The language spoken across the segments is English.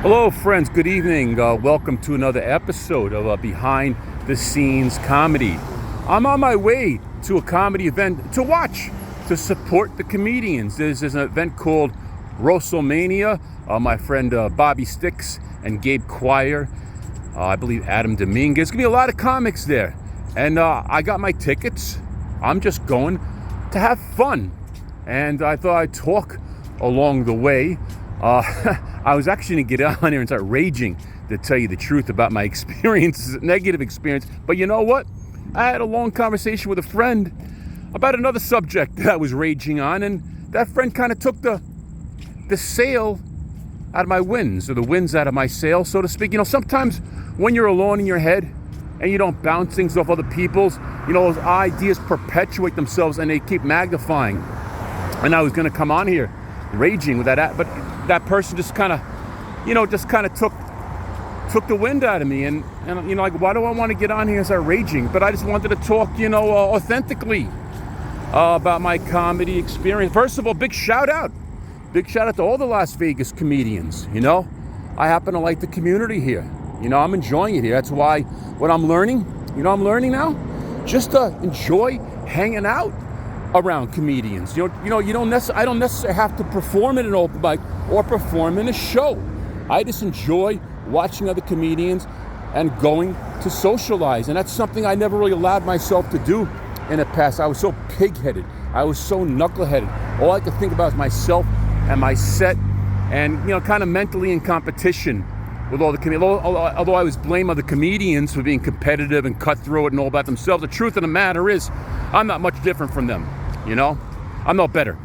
Hello, friends. Good evening. Welcome to another episode of Behind the Scenes Comedy. I'm on my way to a comedy event to watch, to support the comedians. There's an event called WrestleMania. My friend Bobby Sticks and Gabe Quire, I believe Adam Dominguez. There's going to be a lot of comics there. And I got my tickets. I'm just going to have fun. And I thought I'd talk along the way. I was actually going to get on here and start raging, to tell you the truth, about my experiences, negative experience. But you know what? I had a long conversation with a friend about another subject that I was raging on, and that friend kind of took the sail out of my winds, or the winds out of my sail, so to speak. You know, sometimes when you're alone in your head and you don't bounce things off other people's, you know, those ideas perpetuate themselves and they keep magnifying. And I was going to come on here raging with that, but that person just kind of took the wind out of me, and you know, like, why do I want to get on here and start raging? But I just wanted to talk, authentically about my comedy experience. First of all, big shout out to all the Las Vegas comedians. You know, I happen to like the community here. You know, I'm enjoying it here. That's why what I'm learning, I'm learning now, just to enjoy hanging out around comedians. I don't necessarily have to perform in an open mic or perform in a show. I just enjoy watching other comedians and going to socialize. And that's something I never really allowed myself to do in the past. I was so pig-headed. I was so knuckleheaded. All I could think about was myself and my set, and, kind of mentally in competition with all the comedians. Although I was blamed other comedians for being competitive and cutthroat and all about themselves, the truth of the matter is I'm not much different from them. I'm no better.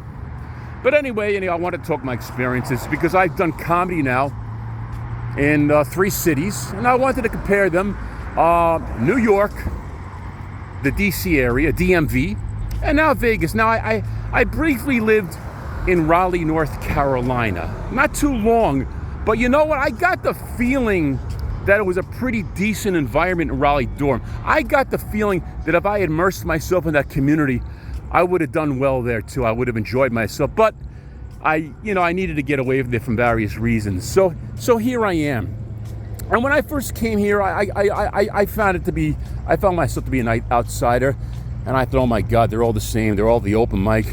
But anyway, I want to talk my experiences because I've done comedy now in 3 cities, and I wanted to compare them. New York, the DC area, DMV, and now Vegas. Now, I briefly lived in Raleigh, North Carolina. Not too long, but you know what? I got the feeling that it was a pretty decent environment in Raleigh dorm. I got the feeling that if I had immersed myself in that community, I would have done well there too. I would have enjoyed myself, but I needed to get away from it for various reasons. So here I am. And when I first came here, I found myself to be a night outsider, and I thought, oh my God, they're all the same. They're all the open mic,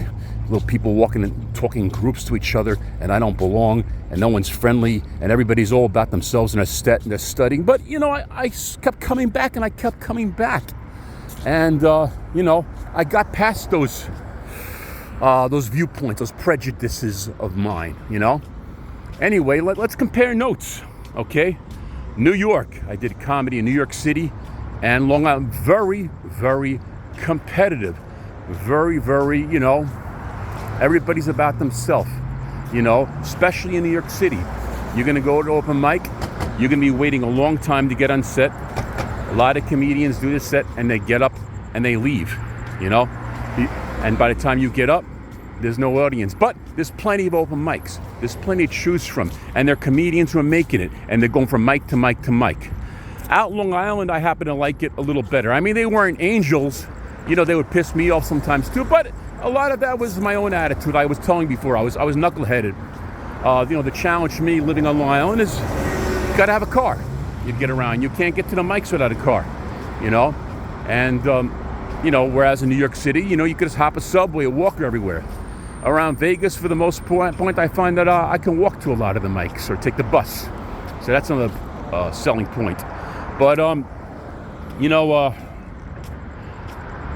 little people walking and talking in groups to each other, and I don't belong, and no one's friendly, and everybody's all about themselves and they're studying. But I kept coming back, and I kept coming back. And, I got past those viewpoints, those prejudices of mine, Anyway, let's compare notes, okay? New York, I did comedy in New York City and Long Island. Very, very competitive. Very, very, everybody's about themselves, especially in New York City. You're going to go to open mic, you're going to be waiting a long time to get on set. A lot of comedians do this set and they get up and they leave, and by the time you get up, there's no audience. But there's plenty of open mics. There's plenty to choose from, and there are comedians who are making it, and they're going from mic to mic to mic. Out Long Island, I happen to like it a little better. I mean, they weren't angels. They would piss me off sometimes too, but a lot of that was my own attitude. I was telling before, I was knuckleheaded. The challenge for me living on Long Island is you got to have a car. You get around. You can't get to the mics without a car, And, whereas in New York City, you could just hop a subway or walk everywhere. Around Vegas, for the most point, I find that I can walk to a lot of the mics or take the bus. So that's another selling point. But,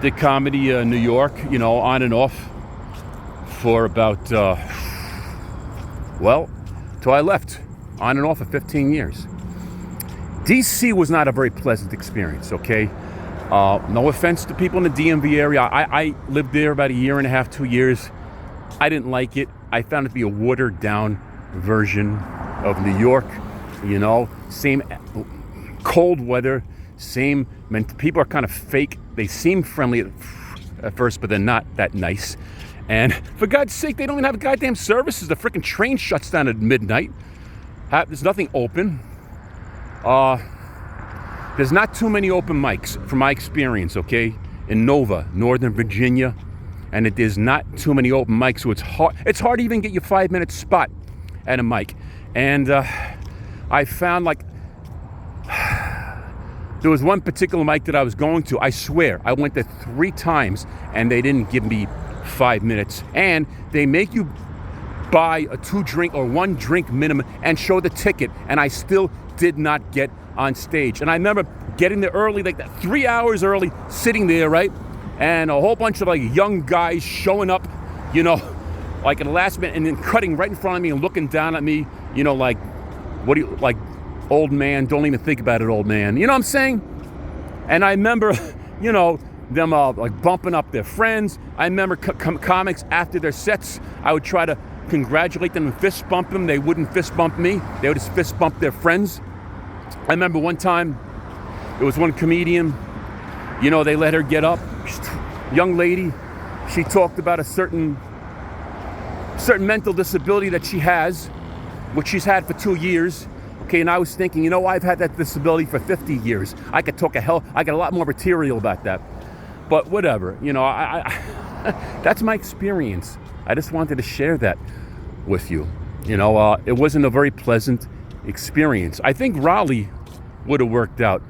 did comedy in New York, on and off for about, till I left. On and off for 15 years. DC was not a very pleasant experience, okay? No offense to people in the DMV area. I lived there about 1.5 2 years. I didn't like it. I found it to be a watered down version of New York. Same cold weather, people are kind of fake. They seem friendly at first, but they're not that nice. And for God's sake, they don't even have goddamn services. The freaking train shuts down at midnight. There's nothing open. There's not too many open mics from my experience, okay? In Nova, Northern Virginia, and there's not too many open mics, so it's hard to even get your 5-minute spot at a mic. And I found like there was one particular mic that I was going to. I swear, I went there 3 times and they didn't give me 5 minutes. And they make you buy a 2-drink or 1 drink minimum and show the ticket. And I still did not get on stage. And I remember getting there early, like 3 hours early, sitting there, right? And a whole bunch of like young guys showing up, you know, like at the last minute, and then cutting right in front of me and looking down at me, you know, like, what do you, like, old man, don't even think about it, old man. You know what I'm saying? And I remember, you know, them like bumping up their friends. I remember comics after their sets, I would try to congratulate them and fist bump them. They wouldn't fist bump me. They would just fist bump their friends. I remember one time, there was one comedian, you know, they let her get up. Young lady, she talked about a certain mental disability that she has, which she's had for 2 years. Okay, and I was thinking, you know, I've had that disability for 50 years. I could talk I got a lot more material about that. But whatever, you know, I that's my experience. I just wanted to share that with you. You know, it wasn't a very pleasant experience. I think Raleigh would have worked out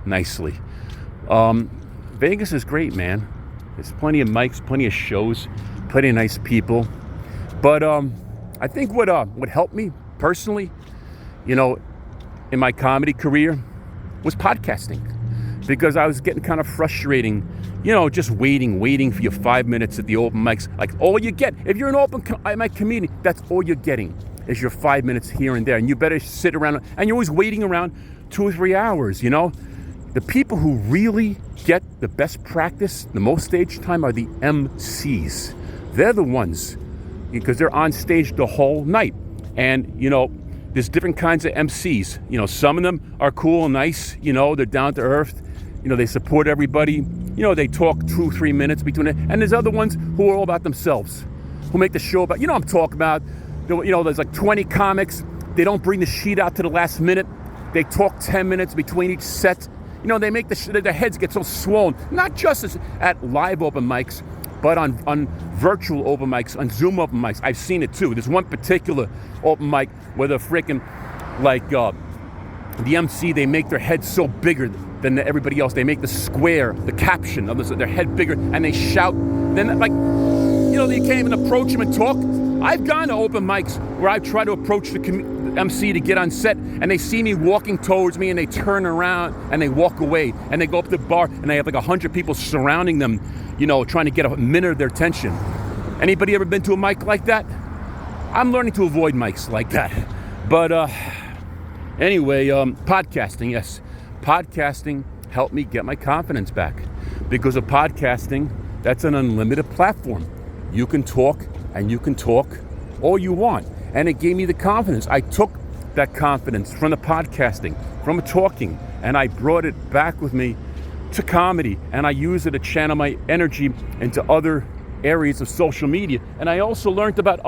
nicely. Vegas is great, man. There's plenty of mics, plenty of shows, plenty of nice people. But I think what helped me personally, you know, in my comedy career was podcasting, because I was getting kind of frustrating, you know, just waiting for your 5 minutes at the open mics. Like, all you get, if you're an open mic comedian, that's all you're getting is your 5 minutes here and there. And you better sit around, and you're always waiting around 2 or 3 hours, you know. The people who really get the best practice, the most stage time, are the MCs. They're the ones, because they're on stage the whole night. And, you know, there's different kinds of MCs. You know, some of them are cool and nice. You know, they're down to earth. You know, they support everybody. You know, they talk 2 or 3 minutes between it. And there's other ones who are all about themselves, who make the show about, you know what I'm talking about. You know, there's like 20 comics. They don't bring the sheet out to the last minute. They talk 10 minutes between each set. You know, they make their heads get so swollen. Not just at live open mics, but on virtual open mics, on Zoom open mics. I've seen it too. There's one particular open mic where the freaking, like, the MC, they make their head so bigger than everybody else. They make the square, the caption of their head bigger, and they shout. Then, like, you know, you can't even approach them and talk. I've gone to open mics where I've tried to approach the MC to get on set, and they see me walking towards me, and they turn around and they walk away, and they go up to the bar, and they have like 100 people surrounding them, you know, trying to get a minute of their attention. Anybody ever been to a mic like that? I'm learning to avoid mics like that. But anyway, podcasting, yes. Podcasting helped me get my confidence back. Because of podcasting, that's an unlimited platform. You can talk, and you can talk all you want. And it gave me the confidence. I took that confidence from the podcasting, from talking, and I brought it back with me to comedy. And I used it to channel my energy into other areas of social media. And I also learned about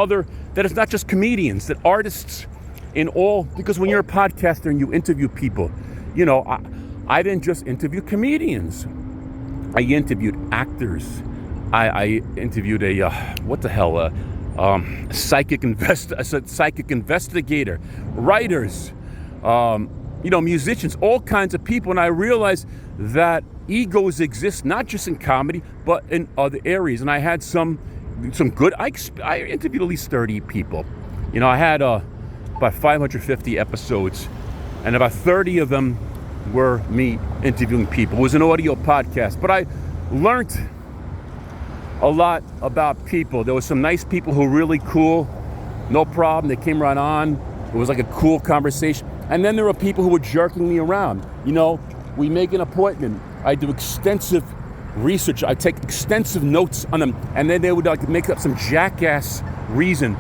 that it's not just comedians, that artists in all, because when you're a podcaster and you interview people, you know, I didn't just interview comedians. I interviewed actors. I interviewed a psychic investigator, writers, you know, musicians, all kinds of people. And I realized that egos exist not just in comedy, but in other areas. And I had some good, I interviewed at least 30 people. You know, I had about 550 episodes, and about 30 of them were me interviewing people. It was an audio podcast, but I learned a lot about people. There were some nice people who were really cool, no problem. They came right on. It was like a cool conversation. And then there were people who were jerking me around. You know, we make an appointment. I do extensive research. I take extensive notes on them. And then they would like make up some jackass reason.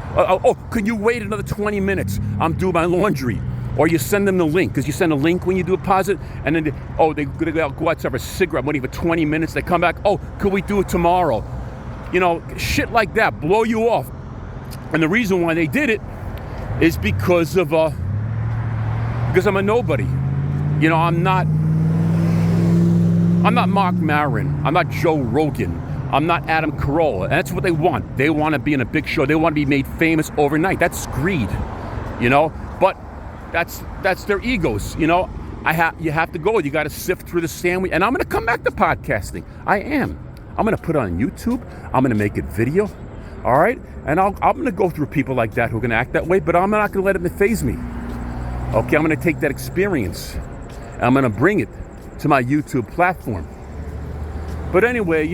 Could you wait another 20 minutes? I'm doing my laundry. Or you send them the link, because you send a link when you do a deposit, and then they go out to have a cigarette, waiting for 20 minutes. They come back, could we do it tomorrow? You know, shit like that, blow you off. And the reason why they did it is because I'm a nobody. You know, I'm not Mark Maron. I'm not Joe Rogan. I'm not Adam Carolla. And that's what they want. They want to be in a big show. They want to be made famous overnight. That's greed, you know? But that's their egos. You have to go. You got to sift through the sandwich. And I'm going to come back to podcasting. I am. I'm going to put it on YouTube. I'm going to make it video. All right? And I'm going to go through people like that who are going to act that way, but I'm not going to let it faze me. Okay? I'm going to take that experience and I'm going to bring it to my YouTube platform. But anyway,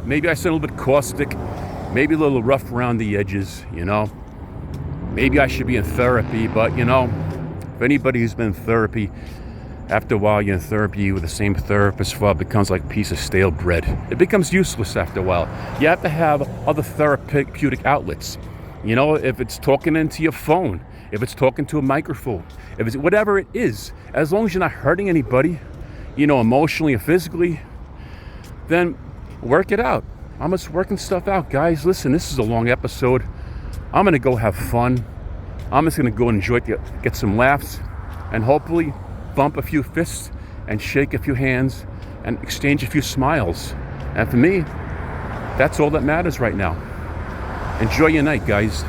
maybe I sound a little bit caustic, maybe a little rough around the edges, Maybe I should be in therapy, but, if anybody who's been in therapy, after a while you're in therapy with the same therapist, it becomes like a piece of stale bread. It becomes useless after a while. You have to have other therapeutic outlets. If it's talking into your phone, if it's talking to a microphone, if it's whatever it is, as long as you're not hurting anybody, emotionally or physically, then work it out. I'm just working stuff out, guys. Listen, this is a long episode. I'm going to go have fun. I'm just going to go enjoy it, get some laughs, and hopefully bump a few fists and shake a few hands and exchange a few smiles. And for me, that's all that matters right now. Enjoy your night, guys.